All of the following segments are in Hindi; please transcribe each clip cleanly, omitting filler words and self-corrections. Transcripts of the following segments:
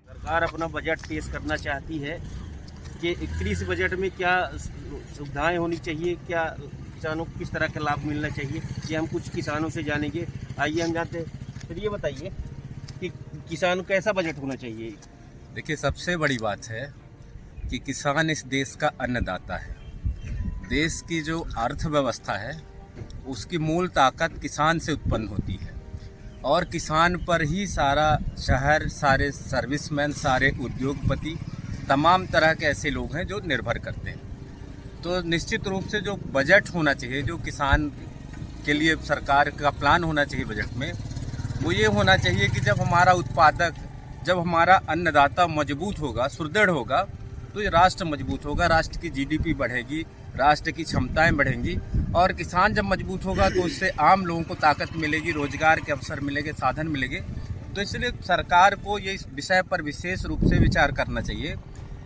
सरकार अपना बजट पेश करना चाहती है कि कृषि बजट में क्या सुविधाएं होनी चाहिए, क्या किसानों को किस तरह का लाभ मिलना चाहिए, ये हम कुछ किसानों से जानेंगे। आइए हम जानते हैं। फिर ये बताइए कि किसान को कैसा बजट होना चाहिए। देखिए, सबसे बड़ी बात है कि किसान इस देश का अन्नदाता है। देश की जो अर्थव्यवस्था है उसकी मूल ताकत किसान से उत्पन्न होती है और किसान पर ही सारा शहर, सारे सर्विसमैन, सारे उद्योगपति, तमाम तरह के ऐसे लोग हैं जो निर्भर करते हैं। तो निश्चित रूप से जो बजट होना चाहिए, जो किसान के लिए सरकार का प्लान होना चाहिए बजट में, वो ये होना चाहिए कि जब हमारा उत्पादक, जब हमारा अन्नदाता मजबूत होगा, सुदृढ़ होगा, तो ये राष्ट्र मजबूत होगा, राष्ट्र की जीडीपी बढ़ेगी, राष्ट्र की क्षमताएं बढ़ेंगी। और किसान जब मजबूत होगा तो उससे आम लोगों को ताकत मिलेगी, रोजगार के अवसर मिलेंगे, साधन मिलेंगे। तो इसलिए सरकार को ये इस विषय पर विशेष रूप से विचार करना चाहिए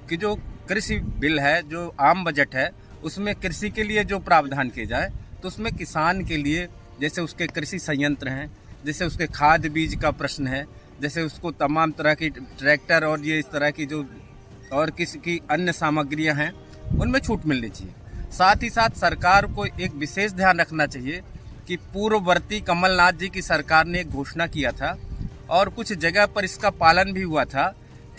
कि जो कृषि बिल है, जो आम बजट है, उसमें कृषि के लिए जो प्रावधान किए जाए, तो उसमें किसान के लिए जैसे उसके कृषि संयंत्र हैं, जैसे उसके खाद बीज का प्रश्न है, जैसे उसको तमाम तरह की ट्रैक्टर और ये इस तरह की जो और किसी की अन्य सामग्रियां हैं, उनमें छूट मिलनी चाहिए। साथ ही साथ सरकार को एक विशेष ध्यान रखना चाहिए कि पूर्ववर्ती कमलनाथ जी की सरकार ने एक घोषणा किया था और कुछ जगह पर इसका पालन भी हुआ था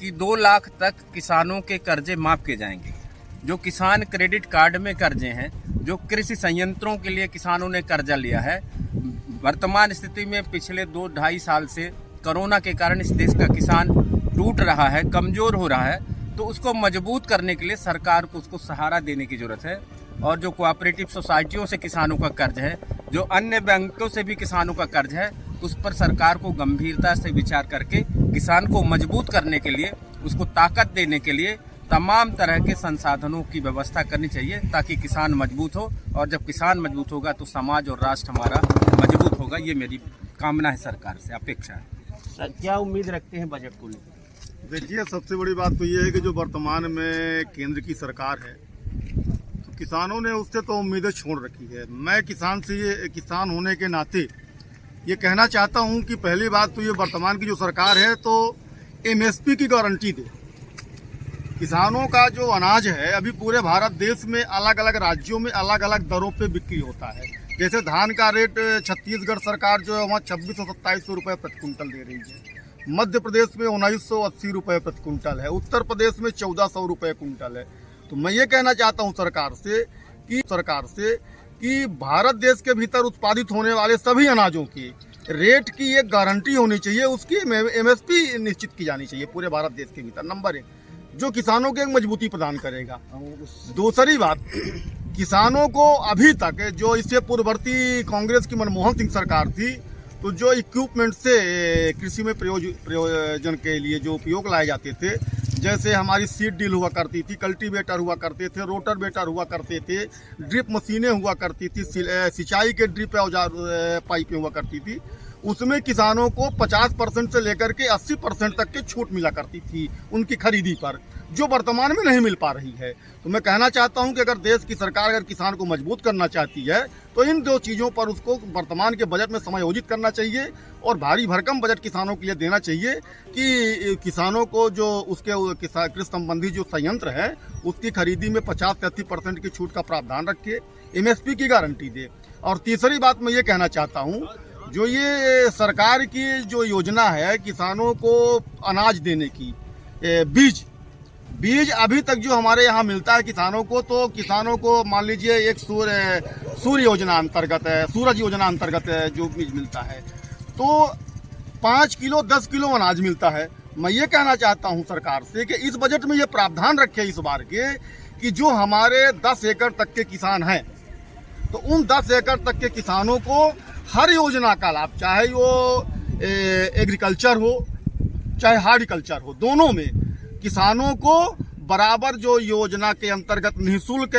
कि 2 लाख तक किसानों के कर्जे माफ किए जाएंगे। जो किसान क्रेडिट कार्ड में कर्जे हैं, जो कृषि संयंत्रों के लिए किसानों ने कर्जा लिया है, वर्तमान स्थिति में पिछले 2-2.5 साल से कोरोना के कारण इस देश का किसान टूट रहा है, कमजोर हो रहा है। तो उसको मजबूत करने के लिए सरकार को उसको सहारा देने की जरूरत है। और जो कोऑपरेटिव सोसाइटियों से किसानों का कर्ज है, जो अन्य बैंकों से भी किसानों का कर्ज है, उस पर सरकार को गंभीरता से विचार करके किसान को मजबूत करने के लिए, उसको ताकत देने के लिए तमाम तरह के संसाधनों की व्यवस्था करनी चाहिए, ताकि किसान मजबूत हो। और जब किसान मजबूत होगा तो समाज और राष्ट्र हमारा मजबूत होगा। ये मेरी कामना है, सरकार से अपेक्षा है। सर, क्या उम्मीद रखते हैं बजट को लेकर? देखिए, सबसे बड़ी बात तो ये है कि जो वर्तमान में केंद्र की सरकार है, तो किसानों ने उससे तो उम्मीदें छोड़ रखी है। मैं किसान होने के नाते ये कहना चाहता हूं कि पहली बात तो ये वर्तमान की जो सरकार है तो एमएसपी की गारंटी दे। किसानों का जो अनाज है अभी पूरे भारत देश में अलग अलग राज्यों में अलग अलग दरों पे बिक्री होता है। जैसे धान का रेट छत्तीसगढ़ सरकार जो है वहाँ 2600-2700 रुपये प्रति कुंटल दे रही है, मध्य प्रदेश में 1980 रुपये प्रति कुंटल है, उत्तर प्रदेश में 1400 रुपये कुंटल है। तो मैं ये कहना चाहता हूँ सरकार से कि भारत देश के भीतर उत्पादित होने वाले सभी अनाजों की रेट की एक गारंटी होनी चाहिए, उसकी एमएसपी निश्चित की जानी चाहिए पूरे भारत देश के भीतर। नंबर 1, जो किसानों को एक मजबूती प्रदान करेगा। दूसरी बात, किसानों को अभी तक जो इससे पूर्ववर्ती कांग्रेस की मनमोहन सिंह सरकार थी, तो जो इक्विपमेंट से कृषि में प्रयोजन के लिए जो उपयोग लाए जाते थे, जैसे हमारी सीड ड्रिल हुआ करती थी, कल्टीवेटर हुआ करते थे, रोटर वेटर हुआ करते थे, ड्रिप मशीनें हुआ करती थी, सिंचाई के ड्रिप औजार पाइपें हुआ करती थी, उसमें किसानों को 50% से लेकर के 80% तक की छूट मिला करती थी उनकी खरीदी पर, जो वर्तमान में नहीं मिल पा रही है। तो मैं कहना चाहता हूं कि अगर देश की सरकार अगर किसान को मजबूत करना चाहती है तो इन 2 चीज़ों पर उसको वर्तमान के बजट में समायोजित करना चाहिए और भारी भरकम बजट किसानों के लिए देना चाहिए कि किसानों को जो उसके कृषि संबंधी जो संयंत्र है उसकी खरीदी में 50 से 80% की छूट का प्रावधान रखे, एमएसपी की गारंटी दे। और तीसरी बात मैं ये कहना चाहता हूँ, जो ये सरकार की जो योजना है किसानों को अनाज देने की, बीज अभी तक जो हमारे यहाँ मिलता है किसानों को, तो किसानों को मान लीजिए एक सूर्य योजना अंतर्गत है, सूरज योजना अंतर्गत है जो बीज मिलता है, तो 5 किलो 10 किलो अनाज मिलता है। मैं ये कहना चाहता हूँ सरकार से कि इस बजट में ये प्रावधान रखे इस बार के कि जो हमारे 10 एकड़ तक के किसान हैं, तो उन 10 एकड़ तक के किसानों को हर योजना का लाभ, चाहे वो एग्रीकल्चर हो चाहे हार्टिकल्चर हो, दोनों में किसानों को बराबर जो योजना के अंतर्गत निःशुल्क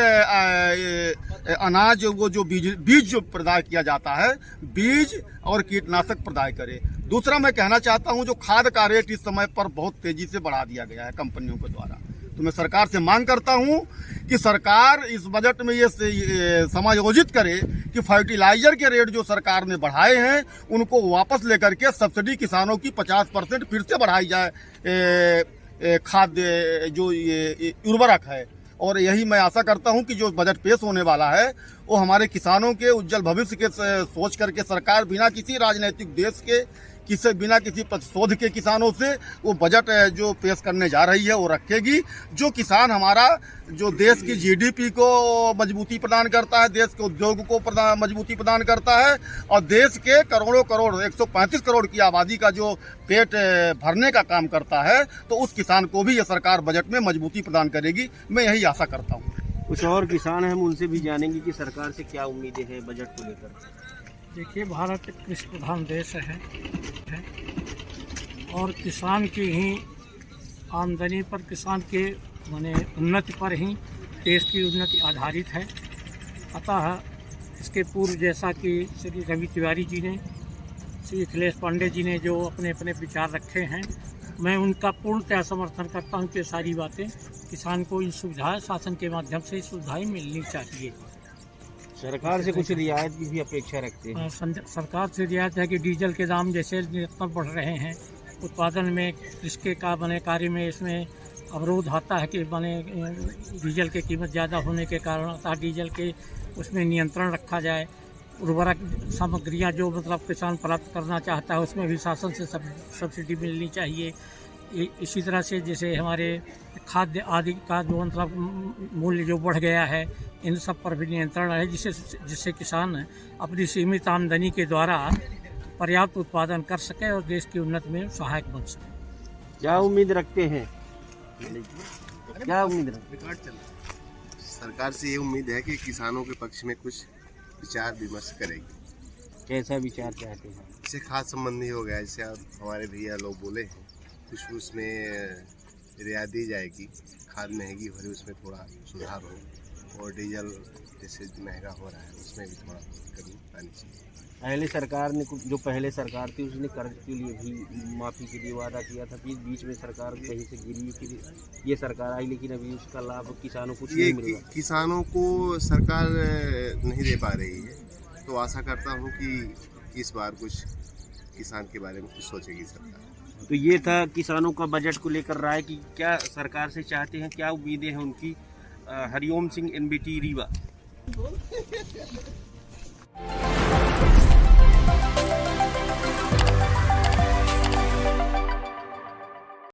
अनाज वो जो बीज जो प्रदान किया जाता है, बीज और कीटनाशक प्रदान करे। दूसरा मैं कहना चाहता हूं, जो खाद का रेट इस समय पर बहुत तेजी से बढ़ा दिया गया है कंपनियों के द्वारा, तो मैं सरकार से मांग करता हूं कि सरकार इस बजट में ये समायोजित करे कि फर्टिलाइजर के रेट जो सरकार ने बढ़ाए हैं उनको वापस लेकर के सब्सिडी किसानों की 50% फिर से बढ़ाई जाए खाद्य जो ये उर्वरक है। और यही मैं आशा करता हूं कि जो बजट पेश होने वाला है वो हमारे किसानों के उज्जवल भविष्य के सोच करके सरकार बिना किसी राजनीतिक देश के बिना किसी प्रतिशोध के किसानों से वो बजट जो पेश करने जा रही है वो रखेगी। जो किसान हमारा जो देश की जीडीपी को मजबूती प्रदान करता है, देश के उद्योग को मजबूती प्रदान करता है और देश के करोड़ों करोड़ 135 करोड़ की आबादी का जो पेट भरने का काम करता है, तो उस किसान को भी ये सरकार बजट में मजबूती प्रदान करेगी। मैं यही आशा करता हूँ। कुछ और किसान हैं, हम उनसे भी जानेंगे कि सरकार से क्या उम्मीदें हैं बजट को लेकर। देखिए, भारत एक कृषि प्रधान देश है और किसान की ही आमदनी पर, किसान के माने उन्नति पर ही देश की उन्नति आधारित है। अतः इसके पूर्व जैसा कि श्री रवि तिवारी जी ने, श्री अखिलेश पांडे जी ने जो अपने अपने विचार रखे हैं, मैं उनका पूर्णतः समर्थन करता हूं कि सारी बातें किसान को इन सुविधाएं शासन के माध्यम से सुविधाएं मिलनी चाहिए। सरकार से कुछ रियायत की भी अपेक्षा रखते हैं। सरकार से रियायत है कि डीजल के दाम जैसे निरंतर बढ़ रहे हैं, उत्पादन में कृषि का बने कार्य में इसमें अवरोध आता है कि बने डीजल की कीमत ज़्यादा होने के कारण अतः डीजल के उसमें नियंत्रण रखा जाए। उर्वरक सामग्रियां जो मतलब किसान प्राप्त करना चाहता है उसमें भी शासन से सब्सिडी मिलनी चाहिए। इसी तरह से जैसे हमारे खाद्य आदि का जो मतलब मूल्य जो बढ़ गया है, इन सब पर भी नियंत्रण है, जिससे किसान अपनी सीमित आमदनी के द्वारा पर्याप्त उत्पादन कर सके और देश की उन्नति में सहायक बन सके। क्या उम्मीद रखते हैं? क्या उम्मीद रखते? सरकार से ये उम्मीद है कि किसानों के पक्ष में कुछ विचार विमर्श करेगी। कैसा विचार चाहते हैं? जैसे खाद संबंधी हो गया, जैसे अब हमारे भैया लोग बोले हैं, कुछ उसमें रियायत दी जाएगी। खाद महंगी हो रही उसमें थोड़ा सुधार हो, और डीजल जैसे महंगा हो रहा है उसमें भी थोड़ा कमी आनी चाहिए। पहले सरकार ने जो पहले सरकार थी उसने कर्ज के लिए भी माफ़ी के लिए वादा किया था, फिर बीच में सरकार कहीं से गिरी, फिर ये सरकार आई, लेकिन अभी उसका लाभ किसानों को नहीं मिल रहा। किसानों को सरकार नहीं दे पा रही है, तो आशा करता हूँ कि इस बार कुछ किसान के बारे में कुछ सोचेगी सरकार। तो ये था किसानों का बजट को लेकर राय कि क्या सरकार से चाहते हैं, क्या उम्मीदें हैं उनकी। हरिओम सिंह, NBT रीवा।